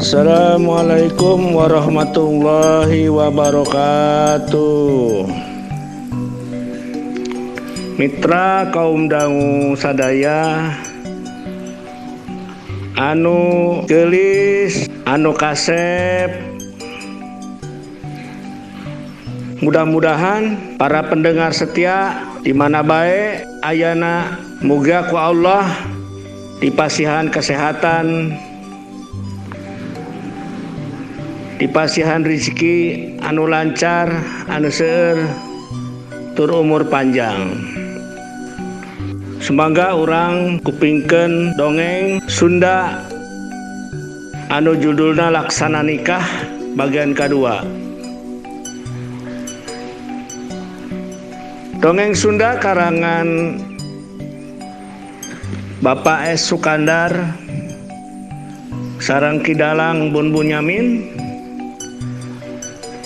Assalamualaikum warahmatullahi wabarakatuh. Mitra kaum dangu sadaya anu gelis, anu kasep, mudah-mudahan para pendengar setia di mana bae ayana muga ku Allah dipasihan kesehatan, dipasihan rezeki anu lancar, anu seueur, tur umur panjang. Semoga urang kupingkeun dongeng Sunda anu judulna Laksana Nikah bagian kedua. Dongeng Sunda karangan Bapak S. Sukandar sareng Kidalang Bun Bunyamin,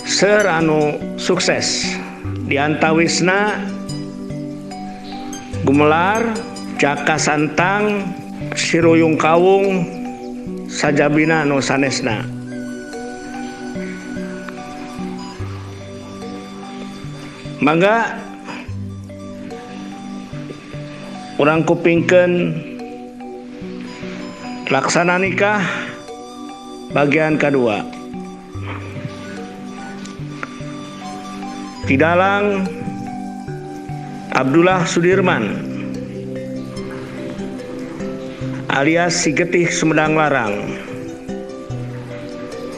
seueur anu sukses di antawisna gumelar, Jaka Santang, Siruyung Kawung, sajabina anu sanesna. Mangga urang kupingkeun Laksana Nikah bagian kedua. Kidalang Abdullah Sudirman alias Si Getih Sumedang Larang,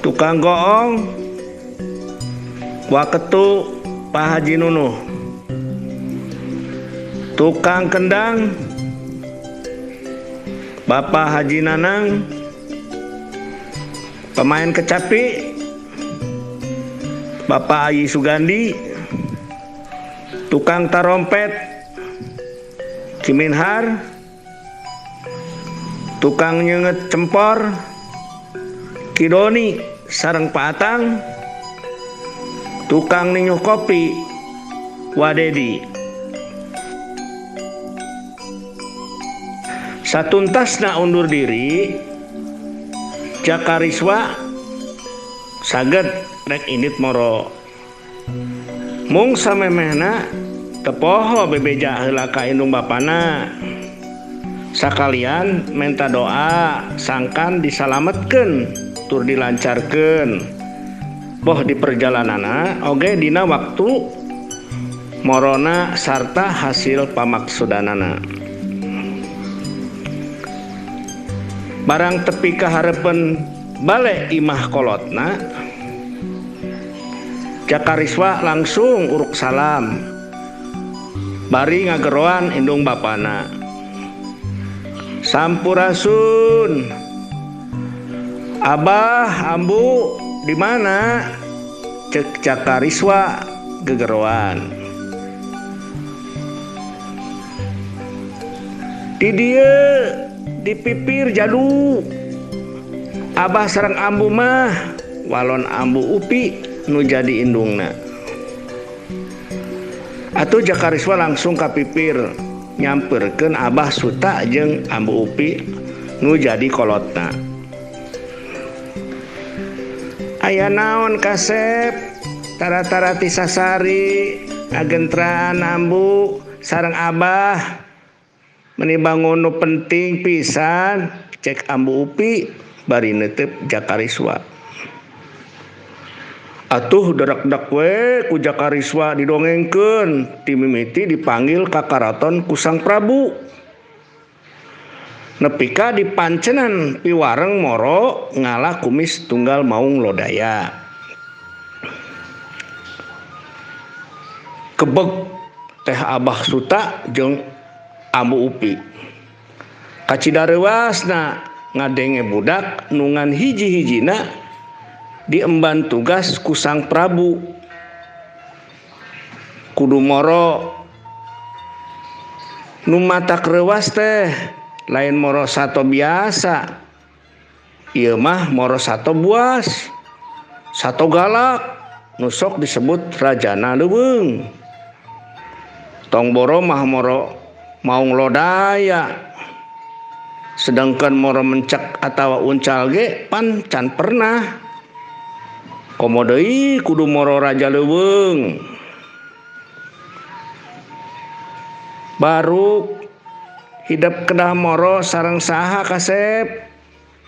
tukang goong Waketu Pak Haji Nunuh, tukang kendang Bapak Haji Nanang, pemain kecapi Bapak Ayi Sugandi, tukang tarompet Kiminhar, tukang nyenget cempor Kidoni sareng Pak Atang, tukang ninyuh kopi Wadedi. Satuntasna undur diri, Jakariswa saged rek indit moro mung samemehna tepoho bebeja heula ka indung bapana, sakalian menta doa sangkan disalametkeun tur dilancarkeun boh di perjalanana oge dina waktu morona sarta hasil pamaksudanana. Barang tepi kaharepen bale imah kolotna, Jakariswa langsung uruk salam bari ngageroan indung bapana. Sampurasun, Abah, Ambu, di mana? Cek Jakariswa gegeroan. Di dieu di pipir jadu. Abah sareng Ambu mah walon Ambu Upi nu jadi indungna. Atuh Jakariswa langsung ka pipir nyamperkeun Abah Suta jeung Ambu Upi nu jadi kolotna. Aya naon kasep? Tara-tara ti sasari ngagentraan Ambu sareng Abah meni bangun nu penting pisan, cek Ambu Upi bari neuteup Jakariswa. Atuh darak-dak we ku Jakariswa didongengkeun, ti mimiti dipanggil ka karaton ku Sang Prabu. Nepi ka dipancenan piwareng moro ngalah kumis tunggal maung lodaya. Kebeg teh Abah Suta jeung Ambu Upi. Kacidarewasna ngadenge budak nungan hiji-hijina diemban tugas ku Sang Prabu. Kudu moro nu matak reuwas teh lain moro sato biasa. Ieu mah moro sato buas, sato galak, nu sok disebut rajana leuweung. Tong boro mah moro maung lodaya. sedangkan moro mencek atawa uncal ge pan can pernah. Komo deui kudu moro raja leuweung. Baru hidup kedah moro sareng saha kasep.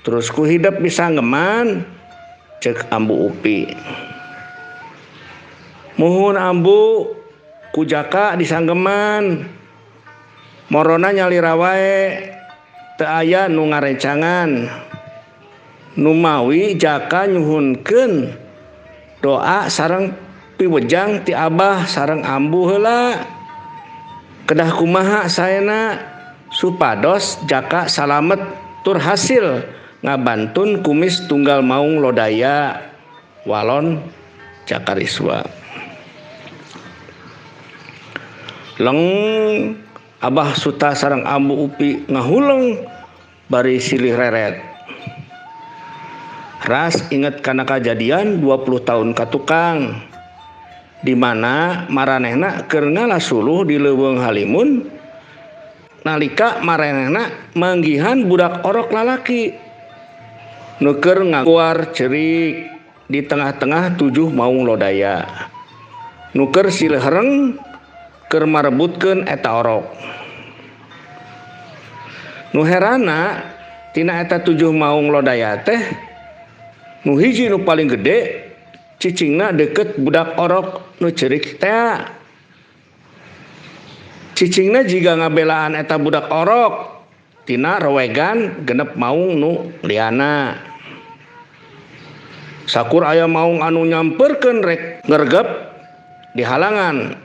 Terus ku hidup bisa ngeman, cek Ambu Upi. Muhun Ambu ku jaka disanggeman. Morona nyalira wae teu aya nu ngarencangan. Nu mawi jaka nyuhunkeun doa sareng piwejang ti Abah sareng Ambu heula. Kedah kumaha saena supados jaka salamet tur hasil ngabantun kumis tunggal maung lodaya walon Cakariswa. Leng Abah Suta sareng Ambu Upi ngahuleng bari silih reret. Ras inget kana kajadian 20 tahun ka tukang, di mana maranehna keur ngalasuluh di leuweung Halimun nalika maranehna manggihan budak orok lalaki nu keur ngaguar cerik di tengah-tengah 7 maung lodaya nu keur silehereng keur marebutkeun eta orok. Nu herana tina eta 7 maung lodaya teh nu hiji nu paling gede cicingna deket budak orok nu cerik teh. Cicingna jiga ngabelaan eta budak orok tina rewegan genep maung nu liana. Sakur aya maung anu nyamperkeun rek ngergep di halangan,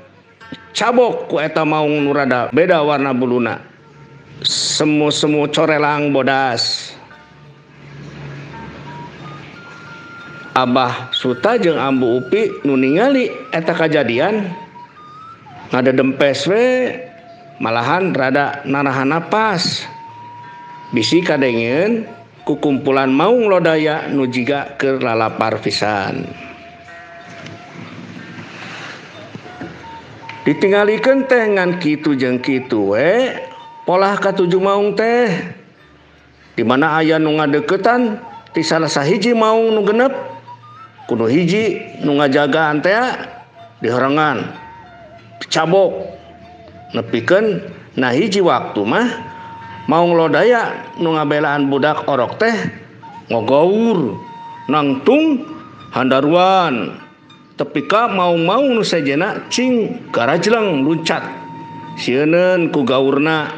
cabok ku eta maung nu rada beda warna buluna, semu-semu corelang bodas. Abah Suta jeung Ambu Upi nu ningali eta kajadian ngadedempes we, malahan rada narahan napas. Bisi kadengeun ku kumpulan maung lodaya nu jiga keur lalapar pisan. Ditinggalikeun teh ngan kitu jeung kitu we, polah ka 7 maung teh. Di mana aya nu ngadeukeutan ti salah sahiji maung nu genep, kudu hiji nu ngajagaan teh diharengan cabok nepikeun nah hiji waktu mah maung lodaya nu ngabelaan budak orok teh ngogaur nangtung handaruan tepi ka maung-maung nu sejenna cing garajleng luncat sieun ku gaurna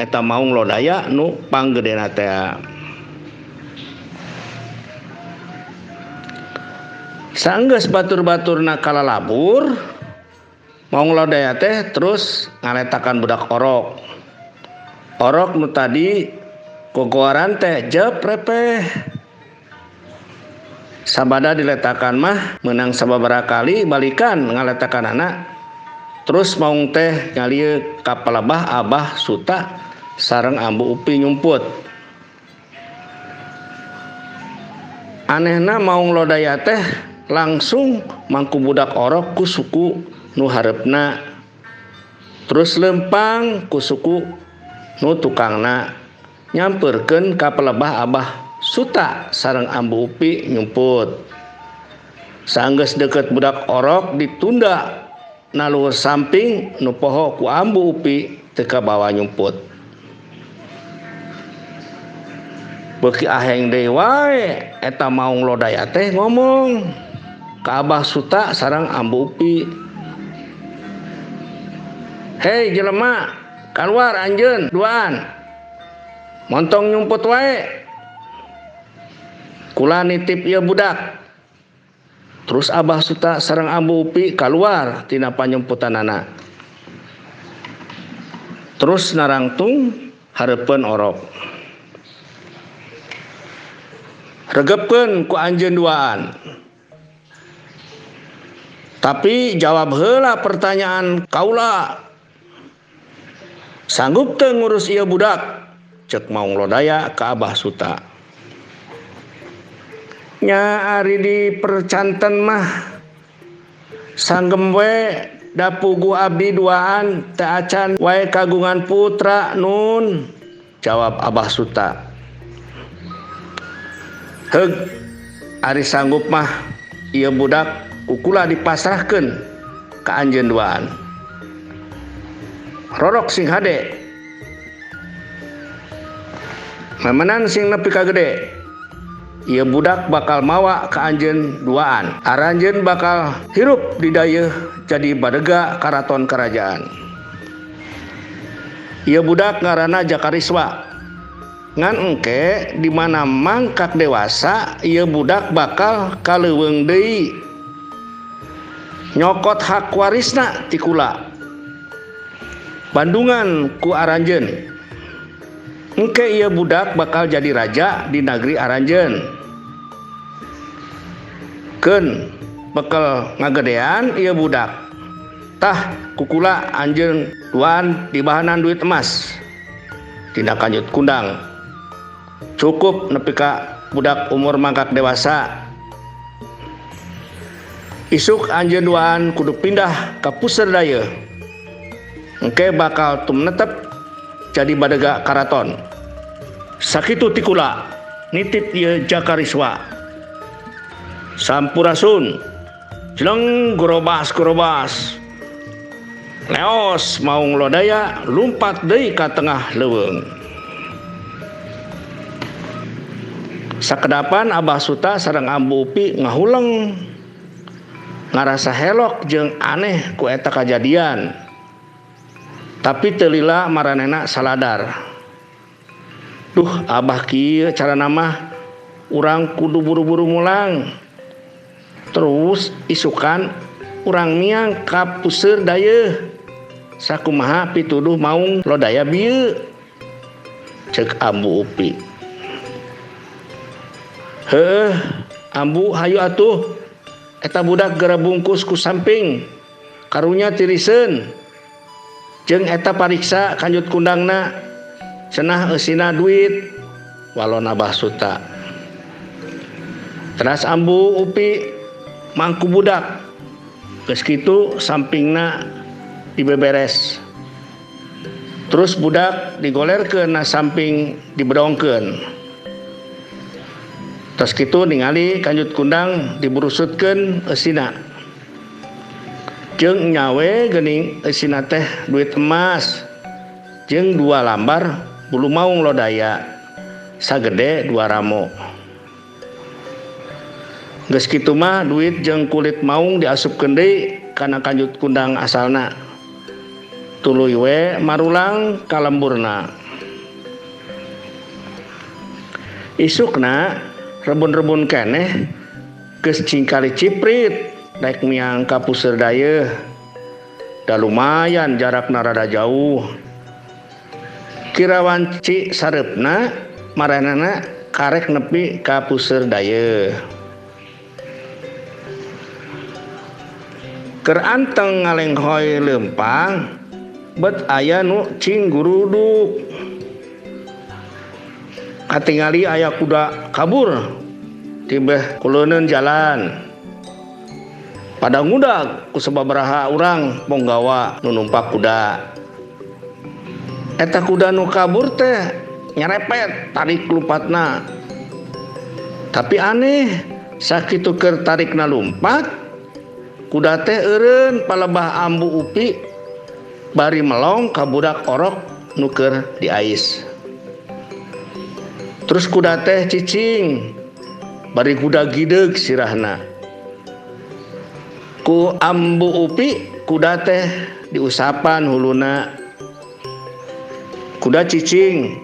eta maung lodaya nu panggedena teh. Saenggeus batur-baturna kalalabur, maung lodaya teh terus ngaletakan budak orok. Orok nu tadi gogoaran teh jep repeh. Sabada diletakan mah menang sababaraha kali balikan ngaletakan anak. Terus maung teh ngalieu ka palebah Abah Suta sareng Ambu Upi nyumput. Anehna maung lodaya teh langsung mangku budak orok ku suku nu hareupna, terus lempang ku suku nu tukangna nyamperkeun ka pelebah Abah Suta sareng Ambu Upi nyumput. Saenggeus deukeut budak orok ditunda naluhur samping nu poho ku Ambu Upi teu kabawa nyumput. Beuki aheng deui wae eta maung lodaya teh ngomong ka Abah Suta sareng Ambu Upi. Hei jelema, kaluar anjeun duaan. Montong nyumput wae. Kula nitip ieu budak. Terus Abah Suta sareng Ambu Upi kaluar tina panyumputanana. Terus narangtung hareupeun orok. Regepkeun ku anjeun duaan. Tapi jawab heula pertanyaan kaula. Sanggup teu ngurus ieu budak? Cek maung lodaya ka Abah Suta. Nya ari di percanten mah sanggem we da puguh abdi duaan teu acan wae kagungan putra nun. jawab Abah Suta. Heug, ari sanggup mah ieu budak kukula dipasrahkeun ka anjeun duaan. Rorok sing hade, memenan sing nepi ka gede, ieu budak bakal mawa ka anjeun duaan. Aranjeun bakal hirup di dayeuh jadi badega karaton kerajaan. Ieu budak ngaranna Jakariswa. Ngan engke di mana mangkak dewasa ieu budak bakal kaleuweung deui nyokot hak warisna ti kula. Bandungan ku aranjeun. Engke ieu budak bakal jadi raja di negeri aranjeun. Keun bekel ngagedean ieu budak. Tah kukula anjeun duaan dibahanan duit emas. Tina Kanjut Kundang. Cukup nepi ka budak umur mangkak dewasa. Isuk anjeun duaan kudu pindah ka puseur dayeuh. Engke bakal tumnetep jadi badega karaton. Sakitu ti kula nitip ieu Jakariswa. Sampurasun jeleng gorobas-gorobas. Leos maung lodaya lumpat deui ka tengah leuweung. Sakedapan Abah Suta sareng Ambu Upi ngahuleng ngarasa helok jeung aneh ku eta kajadian. Tapi teu lila maranehna saladar. Duh, Abah kieu carana mah urang kudu buru-buru mulang. Terus isukan urang miang ka puseur dayeuh. Sakumaha pituduh maung lodaya bieu. Ceuk Ambu Upi. Heuh, Ambu hayu atuh. Eta budak geura bungkus ku samping. Karunya tiriseun. Jeung eta pariksa Kanjut Kundangna. Cenah eusina duit. Walon Abah Suta. Teras Ambu Upi mangku budak. Geus kitu sampingna dibeberes. Terus budak digolerkeun na samping dibedongkeun. Tos kitu ningali Kanjut Kundang diburusutkeun eusina. Jeung nyawe geuning eusina teh duit emas jeung 2 lambar bulu maung lodaya sagede 2 ramo. Geus kitu mah duit jeung kulit maung diasupkeun deui kana Kanjut Kundang asalna. Tuluy we marulang ka lemburna. Isukna rebun-rebun keneh geus cingkali ciprit daek miang ka puseur dayeuh. Da lumayan jarakna rada jauh. Kirawan ci sareupna maranana karek nepi ka puseur dayeuh. Keur anteng ngalenghoy leumpang bet aya nu cing guruduk. Katingali aya kuda kabur ti beh kuleuneun jalan. Pada ngudag ku sababaraha urang ponggawa nu numpak kuda. Eta kuda nu kabur teh nyerepet tarik lupatna. Tapi aneh sakitu keur tarikna lumpat, kuda teh eureun palebah Ambu Upi bari melong ka budak orok nu keur diais. Terus kuda teh cicing bari kuda gideug sirahna. Ku Ambu Upi kuda teh diusapan huluna. Kuda cicing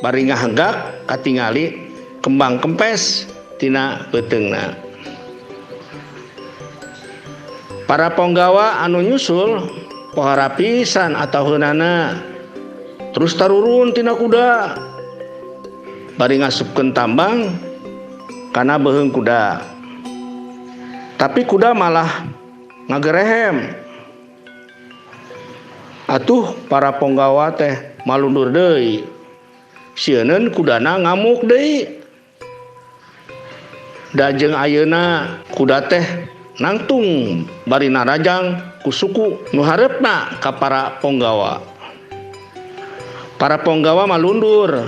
bari ngahenggak katingali kembang kempes tina beuteungna. Para ponggawa anu nyusul pohara pisan ataheunana. Terus tarurun tina kuda bari ngasupkeun tambang kana beuheung kuda. Tapi kuda malah ngagerehem. Atuh para ponggawa teh malundur deui. Sieuneun kudana ngamuk deui. Da jeung ayeuna kuda teh nangtung bari narajang ku suku nu hareupna ka para ponggawa. Para ponggawa malundur.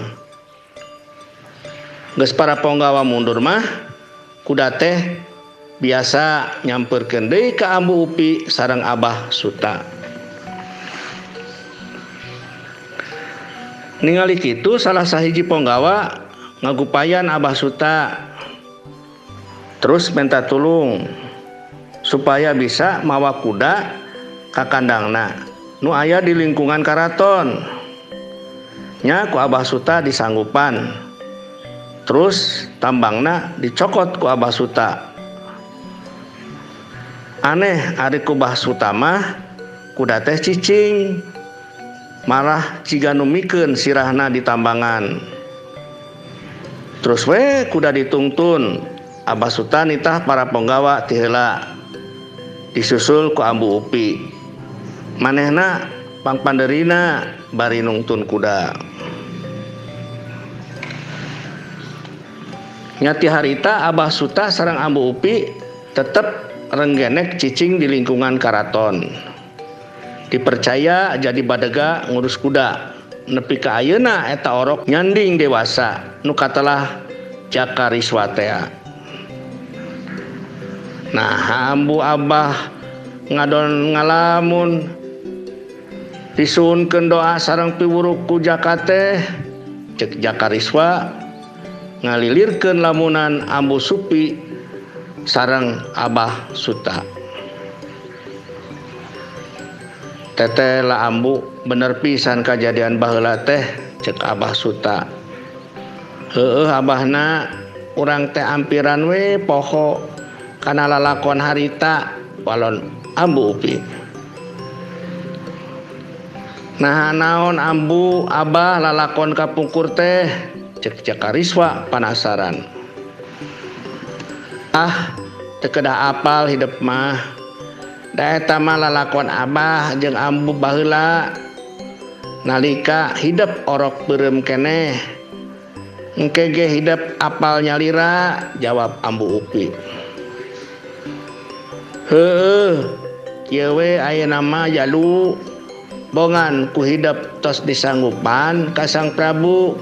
Geus para ponggawa mundur mah kuda teh biasa nyamperkeun deui ka Ambu Upi sareng Abah Suta. Ningali kitu salah sahiji ponggawa ngagupayan Abah Suta terus minta tulung supaya bisa mawa kuda ka kandangna nu aya di lingkungan karaton. Nya ku Abah Suta disanggupan. Terus tambangna dicokot ku Abah Suta. Aneh ari ku Abah Suta mah kuda teh cicing. Malah ciga nu mikeun sirahna di tambangan. Terus we kuda ditungtun. Abah Suta nitah para penggawa ti heula. Disusul ku Ambu Upi. Manehna pangpanderina bari nungtun kuda. Nyati harita Abah Suta sareng Ambu Upi tetep renggenek cicing di lingkungan karaton. Dipercaya jadi badega ngurus kuda. Nepi ka ayeuna eta orok nyanding dewasa nu katelah Jakariswa tea. Nah, Ambu Abah ngadon ngalamun disuhunkeun doa sareng piwuruk ku Jaka teh ceuk Jakariswa ngalilirkeun lamunan Ambu Supi sareng Abah Suta. Teteh lah Ambu bener pisan kajadian baheula teh ceuk Abah Suta. Heueuh abahna urang teh ampiran we poho kana lalakon harita walon Ambu Upi. Nah naon Ambu Abah lalakon kapungkur teh cek Jakariswa penasaran. Teu kedah apal hidup mah. Da eta mah lalakon Abah jeung Ambu baheula nalika hidup orok beureum keneh. Engke ge hidup apal nyalira, jawab Ambu Upi. Heueuh, kieu we ayeuna mah jalu bongan ku hidup tos disanggupan ka Sang Prabu.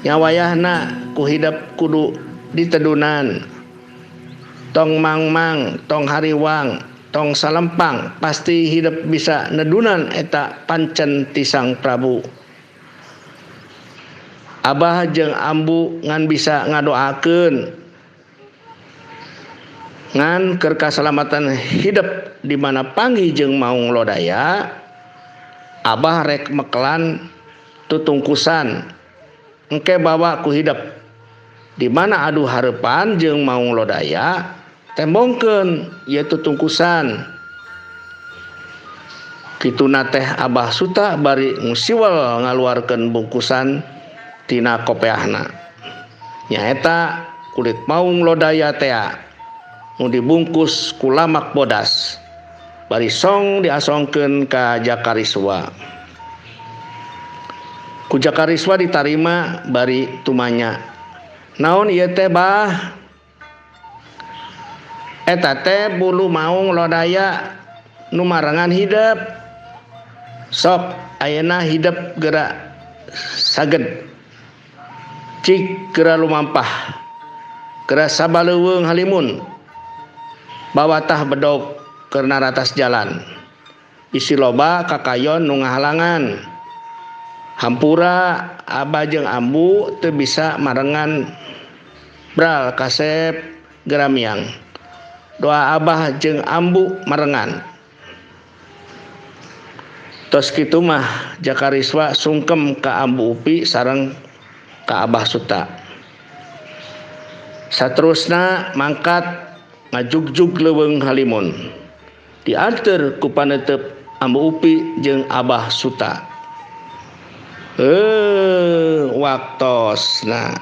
Nyawayahna ku hidup kudu ditedunan. Tong mangmang, tong hariwang, tong salempang pasti hidup bisa nedunan eta pancen ti Sang Prabu. Abah jeung Ambu ngan bisa ngadoakeun ngan keur kasalamatan hidup di mana panggih jeung maung lodaya. Abah rek mekelan tutungkusan engke bawa ku hidup di mana adu hareupan jeung maung lodaya tembongkeun ieu tutungkusan. Kituna teh Abah Suta bari ngusiwel ngaluarkeun bungkusan tina kopeahna. Nyaeta kulit maung lodaya tea nu dibungkus ku lamak bodas. Bari song diasongkeun ka Jakariswa. Ku Jakariswa ditarima bari tumanya. Naon ieu teh Bah? Eta teh bulu maung lodaya nu marangan hidup. Sok ayeuna hidup geura saged. Cik geura lumampah. Geura sabaleuweung halimun. Bawatah bedog keur naratas jalan. Isi loba kakayon nu ngahalangan. Hampura Abah jeung Ambu teu bisa marengan bral kasep geura miang. Doa Abah jeung Ambu marengan. Tos kitu mah Jakariswa sungkem ka Ambu Upi sareng ka Abah Suta. Saterusna mangkat ngajugjug leuweung halimun. Dianteur ku paneuteub Ambu Upi jeung Abah Suta. Waktosna